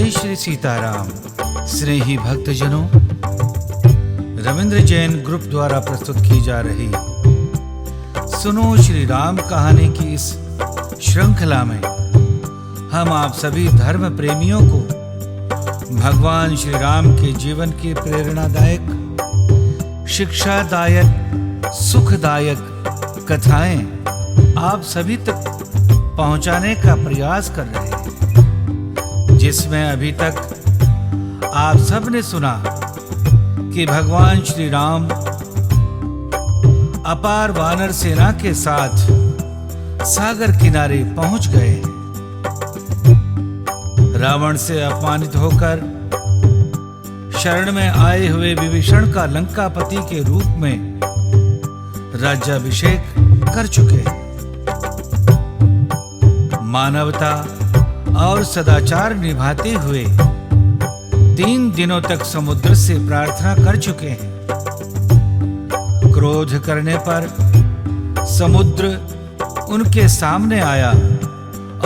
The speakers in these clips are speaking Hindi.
जय श्री सीताराम। स्नेही भक्तजनों, रविंद्र जैन ग्रुप द्वारा प्रस्तुत की जा रही सुनो श्री राम कहानी की इस श्रृंखला में हम आप सभी धर्म प्रेमियों को भगवान श्री राम के जीवन की प्रेरणादायक, शिक्षादायक, सुखदायक कथाएं आप सभी तक पहुंचाने का प्रयास कर रहे हैं, जिसमें अभी तक आप सब ने सुना कि भगवान श्री राम अपार वानर सेना के साथ सागर किनारे पहुंच गए। रावण से अपमानित होकर शरण में आए हुए विभीषण का लंकापति के रूप में राज्याभिषेक कर चुके हैं। मानवता और सदाचार निभाते हुए 3 दिनों तक समुद्र से प्रार्थना कर चुके हैं। क्रोध करने पर समुद्र उनके सामने आया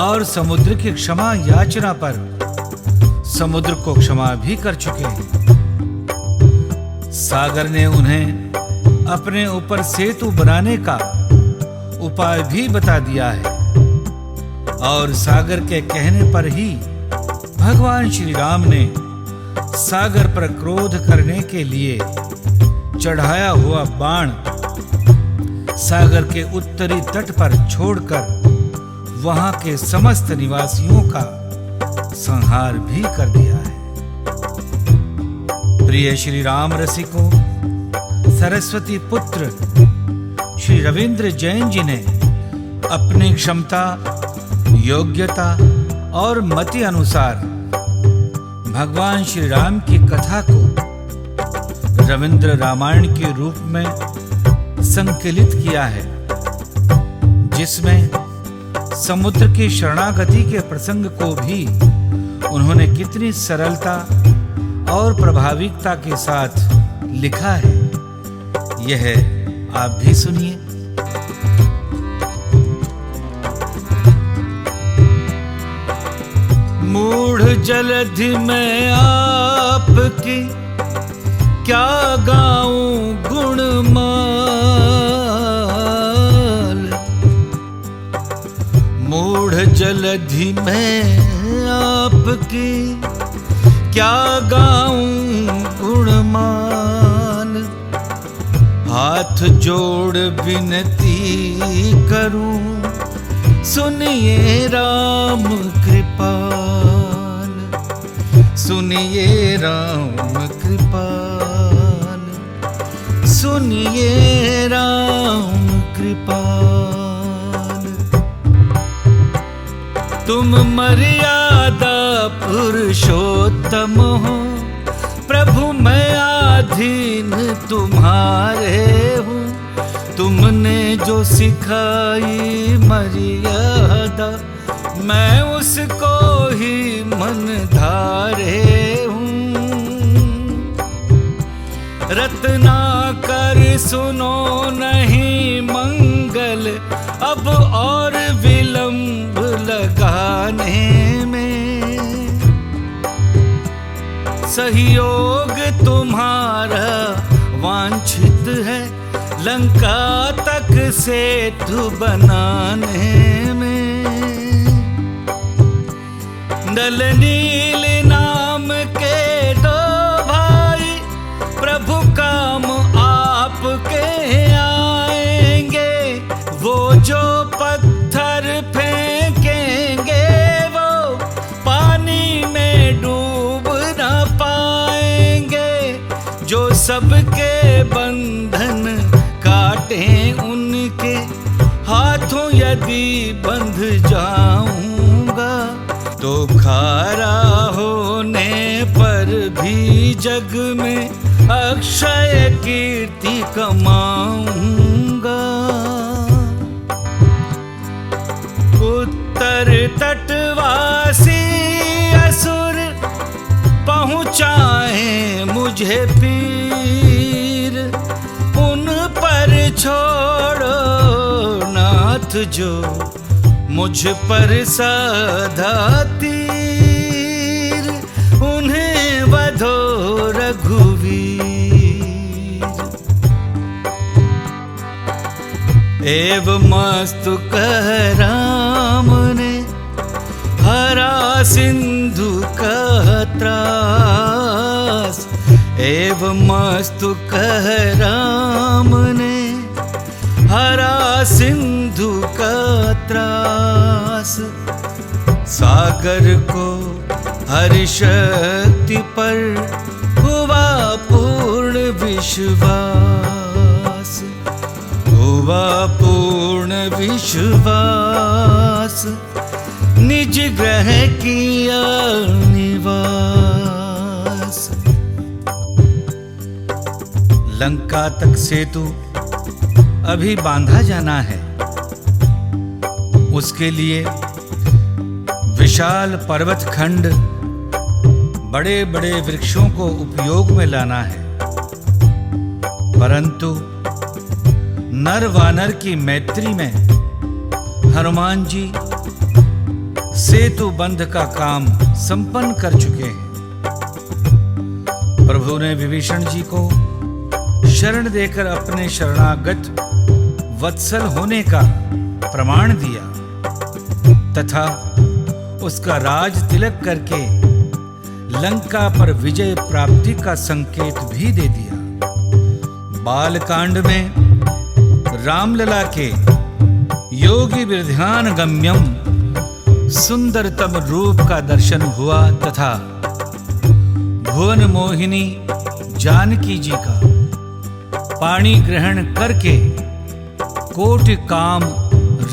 और समुद्र की क्षमा याचना पर समुद्र को क्षमा भी कर चुके हैं। सागर ने उन्हें अपने ऊपर सेतु बनाने का उपाय भी बता दिया है और सागर के कहने पर ही भगवान श्री राम ने सागर पर क्रोध करने के लिए चढ़ाया हुआ बाण सागर के उत्तरी तट पर छोड़कर वहां के समस्त निवासियों का संहार भी कर दिया है। प्रिय श्री राम रसिकों, सरस्वती पुत्र श्री रविंद्र जैन जी ने अपनी क्षमता, योग्यता और मति अनुसार भगवान श्री राम की कथा को रविंद्र रामायण के रूप में संकलित किया है, जिसमें समुद्र की शरणागति के प्रसंग को भी उन्होंने कितनी सरलता और प्रभाविकता के साथ लिखा है, यह आप भी सुनिए। मूढ़ जलधि में आपकी क्या गाऊं गुणमाल, मूढ़ जलधि में आपकी क्या गाऊं गुणमाल, हाथ जोड़ विनती करूं सुनिए राम कृपाल, सुनिए राम कृपाल, सुनिए राम कृपाल। तुम मर्यादा पुरुषोत्तम हो, प्रभु मैं आधीन तुम्हारे हूँ। तुमने जो सिखाई मर्यादा, मैं उसको ही मन धारे हूँ। रत्नाकर सुनो नहीं मंगल, अब और विलंब लगाने में। सहयोग तुम्हारा वांछित है, लंका तक सेतु बनाने में। नल नील नाम के 2 भाई, प्रभु काम आपके आएंगे। वो जो पत्थर फेंकेंगे, वो पानी में डूब न पाएंगे। जो सबके बंधन काटे उनके हाथों यदि बंध जाऊंगा, तो खारा होने पर भी जग में अक्षय कीर्ति कमाऊंगा। उत्तर तटवासी असुर पहुंचाए मुझे पीर, उन पर छोड़ो नाथ जो मुझ पर साधा तीर। रघुवीर। एवं मस्तु कह राम ने हरा सिंधु कह त्रास। एवं मस्तु कह राम ने हरा सिंधु का त्रास। सागर को हरि शक्ति पर हुआ पूर्ण विश्वास। हुआ पूर्ण विश्वास, निज ग्रह किया निवास। लंका तक सेतु अभी बांधा जाना है। उसके लिए विशाल पर्वत खंड, बड़े बड़े वृक्षों को उपयोग में लाना है। परंतु नर वानर की मैत्री में हनुमान जी सेतु बंध का काम संपन्न कर चुके हैं। प्रभु ने विभीषण जी को शरण देकर अपने शरणागत वत्सल होने का प्रमाण दिया तथा उसका राज तिलक करके लंका पर विजय प्राप्ति का संकेत भी दे दिया। बालकांड में रामलला के योगी विध्यान गम्यम सुंदरतम रूप का दर्शन हुआ तथा भुवन मोहिनी जानकी जी का पाणी ग्रहण करके कोटि काम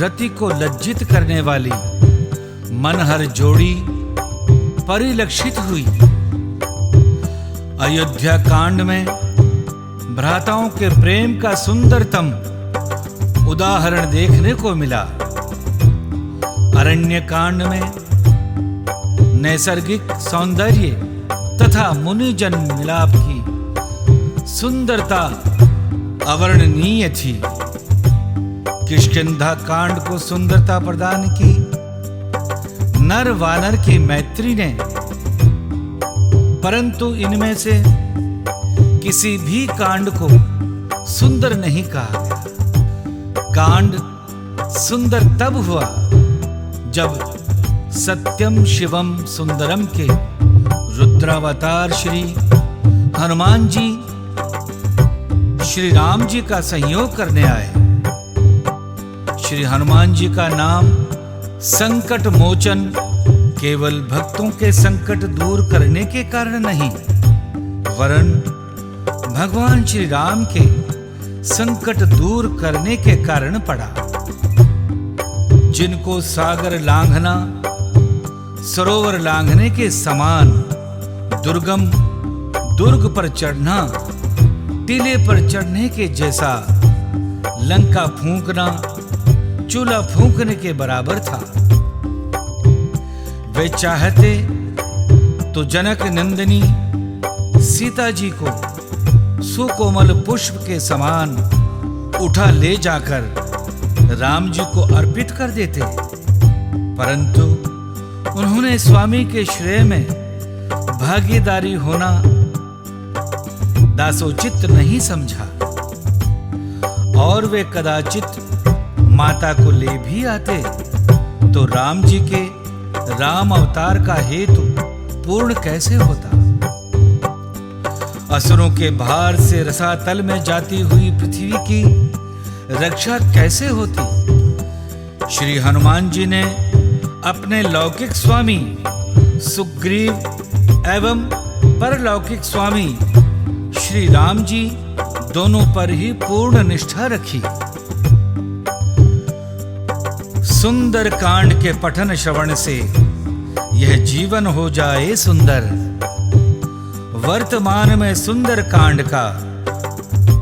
रति को लज्जित करने वाली मनहर जोड़ी परिलक्षित हुई। अयोध्या कांड में भ्राताओं के प्रेम का सुंदरतम उदाहरण देखने को मिला। अरण्य कांड में नैसर्गिक सौंदर्य तथा मुनिजन मिलाप की सुंदरता अवर्णनीय थी। किष्किंधा कांड को सुंदरता प्रदान की नर वानर की मैत्री ने। परंतु इनमें से किसी भी कांड को सुंदर नहीं कहा गया। कांड सुंदर तब हुआ जब सत्यम शिवम सुंदरम के रुद्रावतार श्री हनुमान जी श्री राम जी का संयोग करने आए। श्री हनुमान जी का नाम संकट मोचन केवल भक्तों के संकट दूर करने के कारण नहीं, वरन भगवान श्री राम के संकट दूर करने के कारण पड़ा। जिनको सागर लांघना सरोवर लांघने के समान दुर्गम दुर्ग पर चढ़ना टीले पर चढ़ने के जैसा लंका फूंकना चूल्हा फूंकने के बराबर था। वे चाहते तो जनक नंदिनी सीता जी को सुकोमल पुष्प के समान उठा ले जाकर राम जी को अर्पित कर देते, परंतु उन्होंने स्वामी के श्रेय में भागीदारी होना दासोचित नहीं समझा और वे कदाचित माता को ले भी आते तो राम जी के राम अवतार का हेतु पूर्ण कैसे होता। असुरों के भार से रसातल में जाती हुई पृथ्वी की रक्षा कैसे होती। श्री हनुमान जी ने अपने लौकिक स्वामी सुग्रीव एवं परलौकिक स्वामी श्री राम जी दोनों पर ही पूर्ण निष्ठा रखी। सुंदर कांड के पठन श्रवण से यह जीवन हो जाए सुंदर। वर्तमान में सुंदर कांड का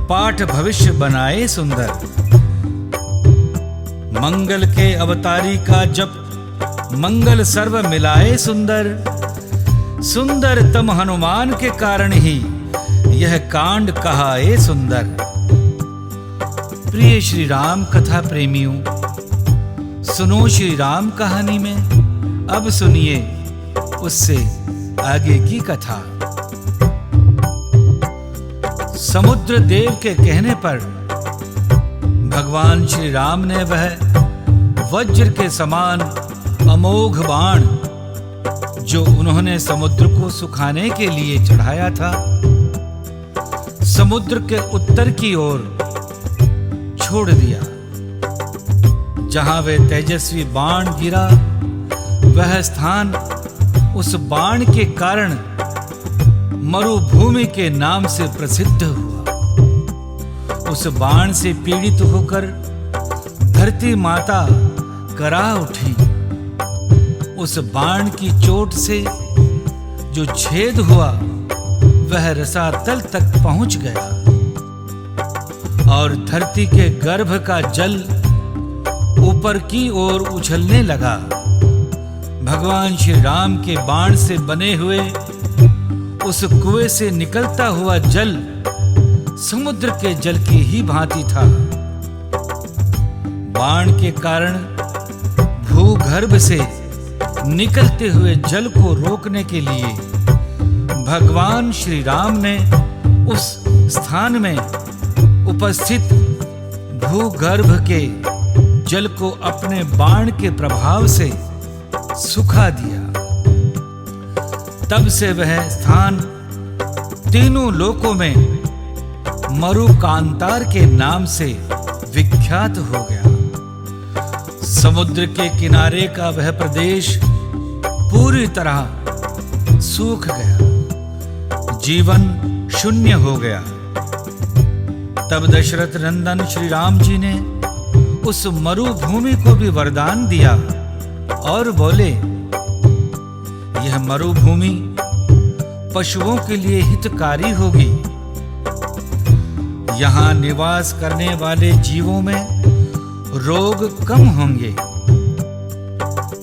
पाठ भविष्य बनाए सुंदर। मंगल के अवतारी का जप मंगल सर्व मिलाए सुंदर। सुंदर तम हनुमान के कारण ही यह कांड कहाए सुंदर। प्रिय श्री राम कथा प्रेमियों, सुनो श्री राम कहानी में अब सुनिए उससे आगे की कथा। समुद्र देव के कहने पर भगवान श्री राम ने वह वज्र के समान अमोघ बाण जो उन्होंने समुद्र को सुखाने के लिए चढ़ाया था, समुद्र के उत्तर की ओर छोड़ दिया। जहां वे तेजस्वी बाण गिरा, वह स्थान उस बाण के कारण मरुभूमि के नाम से प्रसिद्ध हुआ। उस बाण से पीड़ित होकर धरती माता करा उठी। उस बाण की चोट से जो छेद हुआ, वह रसातल तक पहुंच गया और धरती के गर्भ का जल ऊपर की ओर उछलने लगा। भगवान श्री राम के बाण से बने हुए उस कुएं से निकलता हुआ जल समुद्र के जल की ही भांति था। बाण के कारण भूगर्भ से निकलते हुए जल को रोकने के लिए भगवान श्री राम ने उस स्थान में उपस्थित भूगर्भ के जल को अपने बाण के प्रभाव से सुखा दिया। तब से वह स्थान तीनों लोकों में मरुकांतार के नाम से विख्यात हो गया। समुद्र के किनारे का वह प्रदेश पूरी तरह सूख गया, जीवन शून्य हो गया। तब दशरथ नंदन श्री राम जी ने उस मरुभूमि को भी वरदान दिया और बोले, यह मरुभूमि पशुओं के लिए हितकारी होगी। यहाँ निवास करने वाले जीवों में रोग कम होंगे।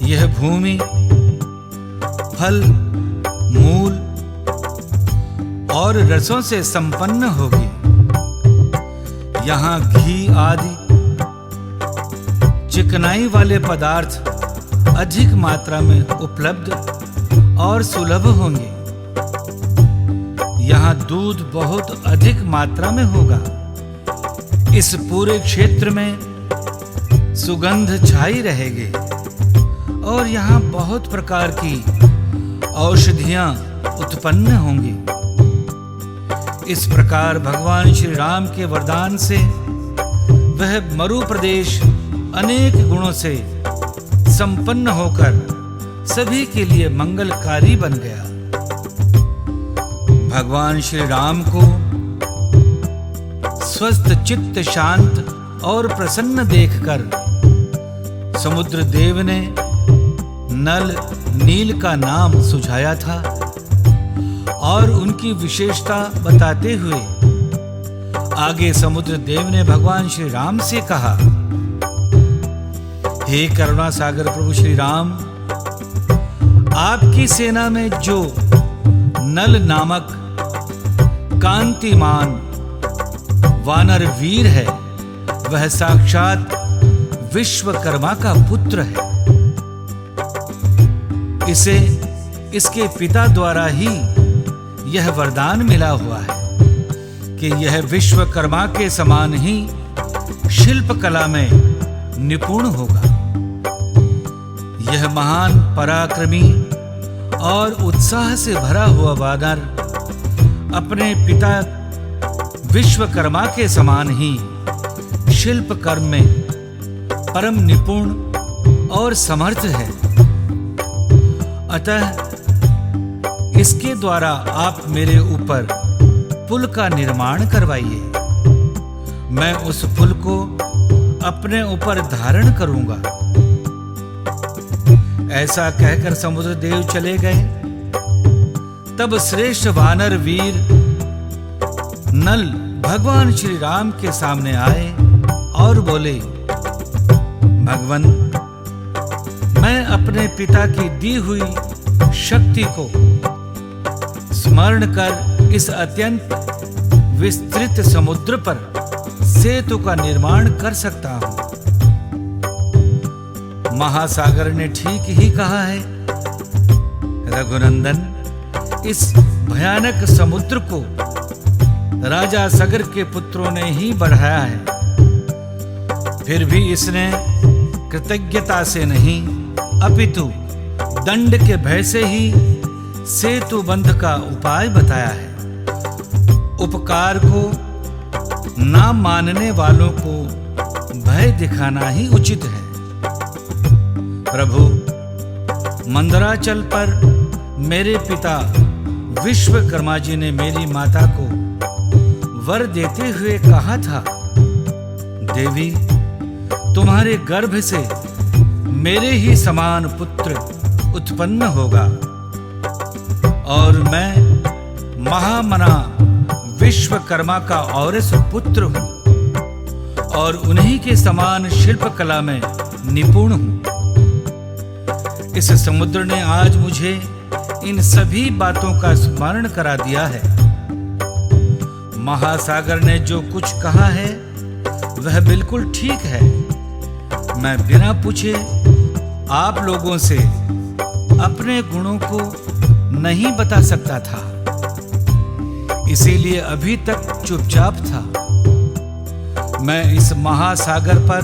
यह भूमि फल, मूल और रसों से संपन्न होगी। यहाँ घी आदि चिकनाई वाले पदार्थ अधिक मात्रा में उपलब्ध और सुलभ होंगे। यहाँ दूध बहुत अधिक मात्रा में होगा। इस पूरे क्षेत्र में सुगंध छाई रहेगी और यहाँ बहुत प्रकार की औषधियां उत्पन्न होंगी। इस प्रकार भगवान श्री राम के वरदान से वह मरु प्रदेश अनेक गुणों से संपन्न होकर सभी के लिए मंगलकारी बन गया। भगवान श्री राम को स्वस्थ चित्त, शांत और प्रसन्न देखकर समुद्र देव ने नल नील का नाम सुझाया था और उनकी विशेषता बताते हुए आगे समुद्र देव ने भगवान श्री राम से कहा, हे करुणा सागर प्रभु श्री राम, आपकी सेना में जो नल नामक कांतिमान वानर वीर है, वह साक्षात विश्वकर्मा का पुत्र है। इसे इसके पिता द्वारा ही यह वरदान मिला हुआ है कि यह विश्वकर्मा के समान ही शिल्प कला में निपुण होगा। यह महान पराक्रमी और उत्साह से भरा हुआ वानर अपने पिता विश्वकर्मा के समान ही शिल्प कर्म में परम निपुण और समर्थ है। अतः इसके द्वारा आप मेरे ऊपर पुल का निर्माण करवाइए। मैं उस पुल को अपने ऊपर धारण करूंगा। ऐसा कहकर समुद्र देव चले गए। तब श्रेष्ठ वानर वीर नल भगवान श्री राम के सामने आए और बोले, भगवान, मैं अपने पिता की दी हुई शक्ति को स्मरण कर इस अत्यंत विस्तृत समुद्र पर सेतु का निर्माण कर सकता हूं। महासागर ने ठीक ही कहा है। रघुनंदन, इस भयानक समुद्र को राजा सगर के पुत्रों ने ही बढ़ाया है। फिर भी इसने कृतज्ञता से नहीं अपितु दंड के भय से ही सेतु बंध का उपाय बताया है। उपकार को ना मानने वालों को भय दिखाना ही उचित है। प्रभु, मंदराचल पर मेरे पिता विश्वकर्मा जी ने मेरी माता को वर देते हुए कहा था, देवी, तुम्हारे गर्भ से मेरे ही समान पुत्र उत्पन्न होगा और मैं महामना विश्वकर्मा का औरस पुत्र हूं और उन्हीं के समान शिल्पकला में निपुण हूं। इस समुद्र ने आज मुझे इन सभी बातों का स्मरण करा दिया है। महासागर ने जो कुछ कहा है वह बिल्कुल ठीक है। मैं बिना पूछे आप लोगों से अपने गुणों को नहीं बता सकता था, इसीलिए अभी तक चुपचाप था। मैं इस महासागर पर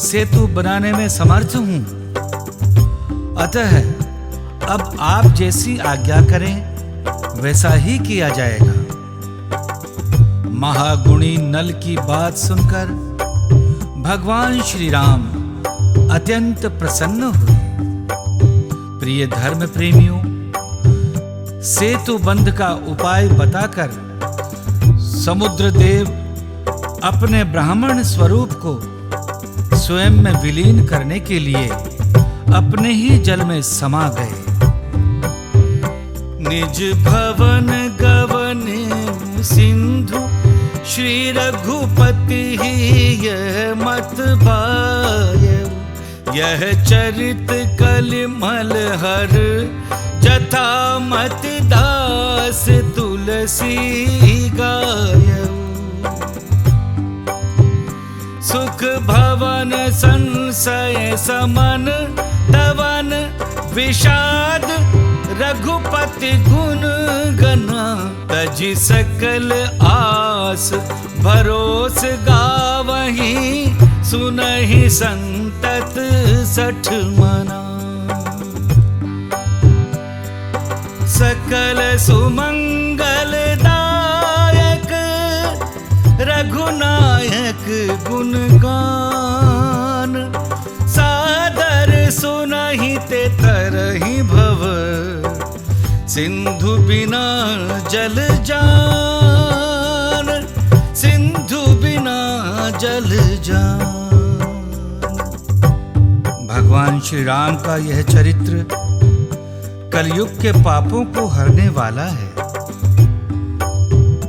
सेतु बनाने में समर्थ हूं, अतः अब आप जैसी आज्ञा करें वैसा ही किया जाएगा। महागुणी नल की बात सुनकर भगवान श्री राम अत्यंत प्रसन्न हुए। प्रिय धर्म प्रेमियों, सेतु बंध का उपाय बताकर समुद्र देव अपने ब्राह्मण स्वरूप को स्वयं में विलीन करने के लिए अपने ही जल में समा गए। निज भवन गवन सिंधु श्री रघुपति ही यह मत भायउ, यह चरित कलिमल हर जथा मत दास तुलसी गायउ। सुख भवन संशय समन तवन विषाद रघुपति गुण गना, तजि सकल आस भरोस गावहीं सुनहि संतत सठ मना। सकल सुमंगल दायक रघुनायक गुणगान, सादर सुनहि ते तरहि भव सिंधु बिना जल जान, सिंधु बिना जल जान। भगवान श्री राम का यह चरित्र कलयुग के पापों को हरने वाला है।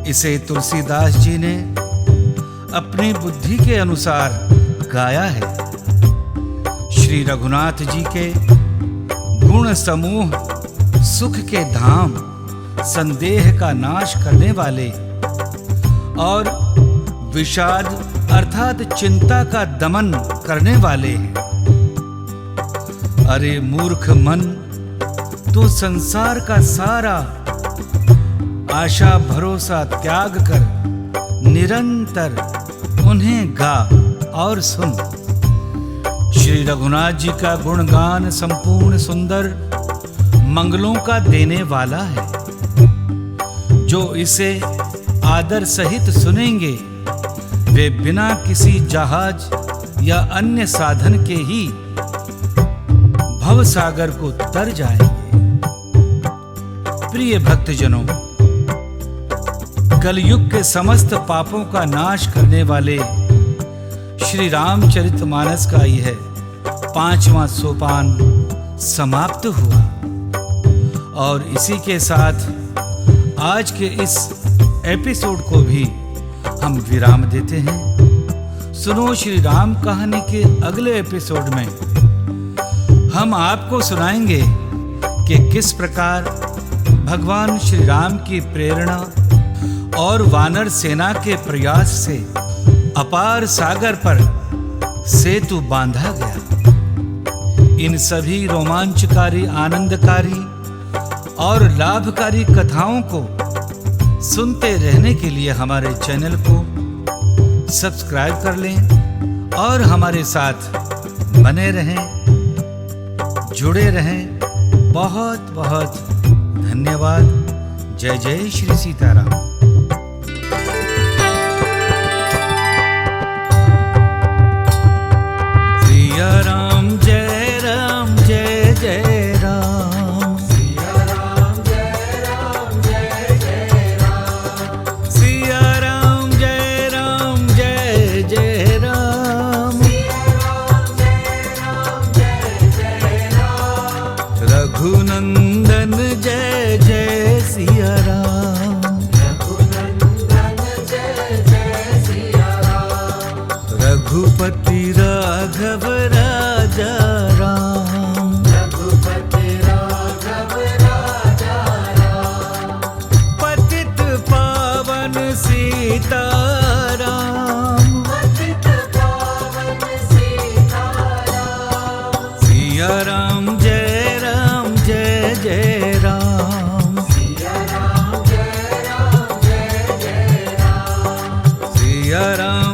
इसे तुलसीदास जी ने अपनी बुद्धि के अनुसार गाया है। श्री रघुनाथ जी के गुण समूह सुख के धाम, संदेह का नाश करने वाले और विषाद अर्थात चिंता का दमन करने वाले हैं। अरे मूर्ख मन, तू संसार का सारा आशा भरोसा त्याग कर निरंतर उन्हें गा और सुन। श्री रघुनाथ जी का गुणगान संपूर्ण सुंदर मंगलों का देने वाला है। जो इसे आदर सहित सुनेंगे वे बिना किसी जहाज या अन्य साधन के ही भव सागर को तर जाएंगे। प्रिय भक्तजनों, कलयुग के समस्त पापों का नाश करने वाले श्री रामचरितमानस का यह 5वां सोपान समाप्त हुआ और इसी के साथ आज के इस एपिसोड को भी हम विराम देते हैं। सुनो श्री राम कहानी के अगले एपिसोड में हम आपको सुनाएंगे कि किस प्रकार भगवान श्री राम की प्रेरणा और वानर सेना के प्रयास से अपार सागर पर सेतु बांधा गया। इन सभी रोमांचकारी, आनंदकारी और लाभकारी कथाओं को सुनते रहने के लिए हमारे चैनल को सब्सक्राइब कर लें और हमारे साथ बने रहें, जुड़े रहें। बहुत बहुत धन्यवाद। जय जय श्री सीताराम। सिया राम जय राम जय जय राम। सिया राम जय राम जय जय राम। सिया राम जय राम जय जय राम। सिया राम जय राम जय जय राम। रघुनंदन जय जय सिया राम। रघुनंदन जय जय सिया राम। रघुपति राघव राजा राम। रघुपति राघव राजा राम। पतित पावन सीताराम। पतित पावन सीताराम। सिया राम जय जय राम। सिया राम जय जय राम। सिया राम